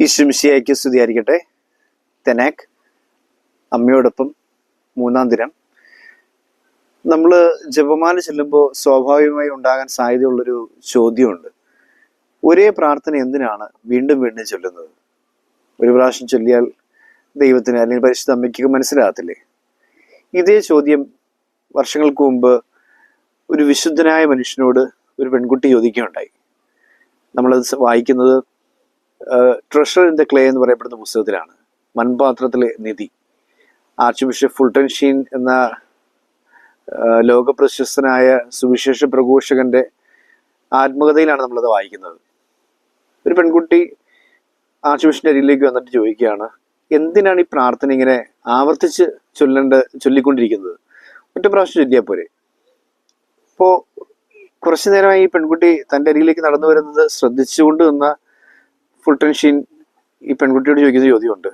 ഈശ്വമിശിയായിക്ക് സ്തുതിയായിരിക്കട്ടെ. തെനാക്ക് അമ്മയോടൊപ്പം 3-ാം ദിനം. നമ്മൾ ജപമാല ചൊല്ലുമ്പോൾ സ്വാഭാവികമായി ഉണ്ടാകാൻ സാധ്യതയുള്ളൊരു ചോദ്യമുണ്ട്. ഒരേ പ്രാർത്ഥന എന്തിനാണ് വീണ്ടും വീണ്ടും ചൊല്ലുന്നത്? ഒരു പ്രാവശ്യം ചൊല്ലിയാൽ ദൈവത്തിന് അല്ലെങ്കിൽ പരിശുദ്ധ അമ്മയ്ക്ക് മനസ്സിലാകത്തില്ലേ? ഇതേ ചോദ്യം വർഷങ്ങൾക്ക് മുമ്പ് ഒരു വിശുദ്ധനായ മനുഷ്യനോട് ഒരു പെൺകുട്ടി ചോദിക്കുകയുണ്ടായി. നമ്മളത് വായിക്കുന്നത് ട്രഷർ ഇൻ ദ ക്ലേ എന്ന് പറയപ്പെടുന്ന പുസ്തകത്തിലാണ്. മൺപാത്രത്തിലെ നിധി. ആർച്ച് ബിഷപ്പ് ഫുൾട്ടൻ ഷീൻ എന്ന ലോകപ്രശസ്തനായ സുവിശേഷ പ്രഘോഷകന്റെ ആത്മകഥയിലാണ് നമ്മളത് വായിക്കുന്നത്. ഒരു പെൺകുട്ടി ആർച്ച് ബിഷപ്പിന്റെ അരികിലേക്ക് വന്നിട്ട് ചോദിക്കുകയാണ്, എന്തിനാണ് ഈ പ്രാർത്ഥന ഇങ്ങനെ ആവർത്തിച്ച് ചൊല്ലിക്കൊണ്ടിരിക്കുന്നത്? ഒറ്റ പ്രാവശ്യം ചൊല്ലിയാൽ പോരെ? അപ്പോൾ കുറച്ചു നേരമായി ഈ പെൺകുട്ടി തൻ്റെ അരികിലേക്ക് നടന്നു വരുന്നത് ശ്രദ്ധിച്ചുകൊണ്ട് നിന്ന ഫുൾട്ടൻ ഷീൻ ഈ പെൺകുട്ടിയോട് ചോദിക്കുന്ന ചോദ്യമുണ്ട്.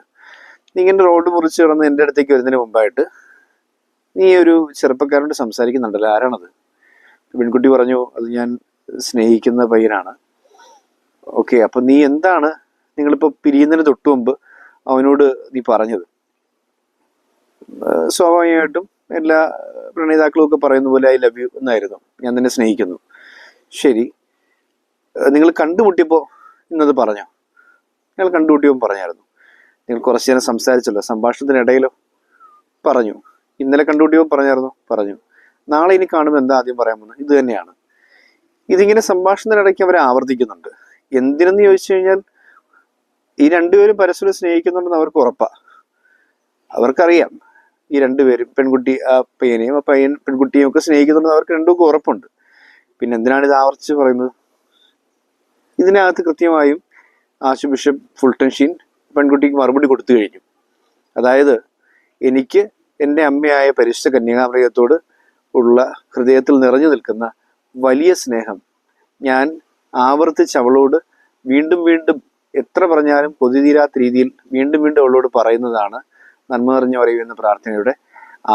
നീ ഇങ്ങനെ റോഡ് മുറിച്ച് കിടന്ന് എൻ്റെ അടുത്തേക്ക് വരുന്നതിന് മുമ്പായിട്ട് നീ ഒരു ചെറുപ്പക്കാരോട് സംസാരിക്കുന്നുണ്ടല്ലോ, ആരാണത്? പെൺകുട്ടി പറഞ്ഞു, അത് ഞാൻ സ്നേഹിക്കുന്ന പയ്യനാണ്. ഓക്കെ, അപ്പം നീ എന്താണ് നിങ്ങളിപ്പോൾ പിരിയുന്നതിന് തൊട്ട് മുമ്പ് അവനോട് നീ പറഞ്ഞത്? സ്വാഭാവികമായിട്ടും എല്ലാ പ്രണയിതാക്കളും ഒക്കെ പറയുന്ന പോലെ ഐ ലവ് യു എന്നായിരുന്നു, ഞാൻ നിന്നെ സ്നേഹിക്കുന്നു. ശരി, നിങ്ങൾ കണ്ടുമുട്ടിയപ്പോൾ ഇന്നത് പറഞ്ഞോ? ഞങ്ങൾ കണ്ടുമുട്ടിയപ്പോൾ പറഞ്ഞായിരുന്നു. നിങ്ങൾ കുറച്ച് നേരം സംസാരിച്ചല്ലോ, സംഭാഷണത്തിനിടയിലോ? പറഞ്ഞു. ഇന്നലെ കണ്ടുമുട്ടിയപ്പോൾ പറഞ്ഞായിരുന്നു? പറഞ്ഞു. നാളെ ഇനി കാണുമ്പോൾ എന്താ ആദ്യം പറയാൻ പോകുന്നത്? ഇത് തന്നെയാണ്. ഇതിങ്ങനെ സംഭാഷണത്തിനിടയ്ക്ക് അവരെ ആവർത്തിക്കുന്നുണ്ട്. എന്തിനെന്ന് ചോദിച്ചു കഴിഞ്ഞാൽ ഈ രണ്ടുപേരും പരസ്പരം സ്നേഹിക്കുന്നുണ്ടെന്ന് അവർക്ക് ഉറപ്പാണ്. അവർക്കറിയാം ഈ രണ്ടുപേരും, പെൺകുട്ടി ആ പയ്യനെയും ആ പയ്യൻ പെൺകുട്ടിയും ഒക്കെ സ്നേഹിക്കുന്നുണ്ടെന്ന് അവർക്ക് രണ്ടുപേർക്കും ഉറപ്പുണ്ട്. പിന്നെ എന്തിനാണ് ഇത് ആവർത്തിച്ച് പറയുന്നത്? ഇതിനകത്ത് കൃത്യമായും ആർച്ച് ബിഷപ്പ് ഫുൾട്ടൻ ഷീൻ പെൺകുട്ടിക്ക് മറുപടി കൊടുത്തു കഴിഞ്ഞു. അതായത്, എനിക്ക് എൻ്റെ അമ്മയായ പരിശുദ്ധ കന്യകാമറിയത്തോട് ഉള്ള ഹൃദയത്തിൽ നിറഞ്ഞു നിൽക്കുന്ന വലിയ സ്നേഹം ഞാൻ ആവർത്തിച്ച് അവളോട് വീണ്ടും വീണ്ടും എത്ര പറഞ്ഞാലും കൊതിതീരാത്ത രീതിയിൽ വീണ്ടും വീണ്ടും അവളോട് പറയുന്നതാണ് നന്മ നിറഞ്ഞു പറയുന്ന പ്രാർത്ഥനയുടെ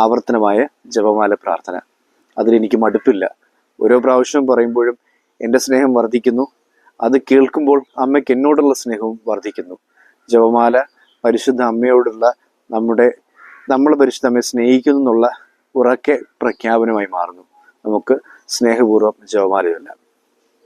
ആവർത്തനമായ ജപമാല പ്രാർത്ഥന. അതിലെനിക്ക് മടുപ്പില്ല. ഓരോ പ്രാവശ്യവും പറയുമ്പോഴും എൻ്റെ സ്നേഹം വർദ്ധിക്കുന്നു. അത് കേൾക്കുമ്പോൾ അമ്മയ്ക്ക് എന്നോടുള്ള സ്നേഹവും വർദ്ധിക്കുന്നു. ജപമാല പരിശുദ്ധ അമ്മയോടുള്ള നമ്മളെ പരിശുദ്ധ അമ്മയെ സ്നേഹിക്കുന്നു എന്നുള്ള ഉറക്കെ പ്രഖ്യാപനമായി മാറുന്നു. നമുക്ക് സ്നേഹപൂർവ്വം ജപമാല ചൊല്ലാം.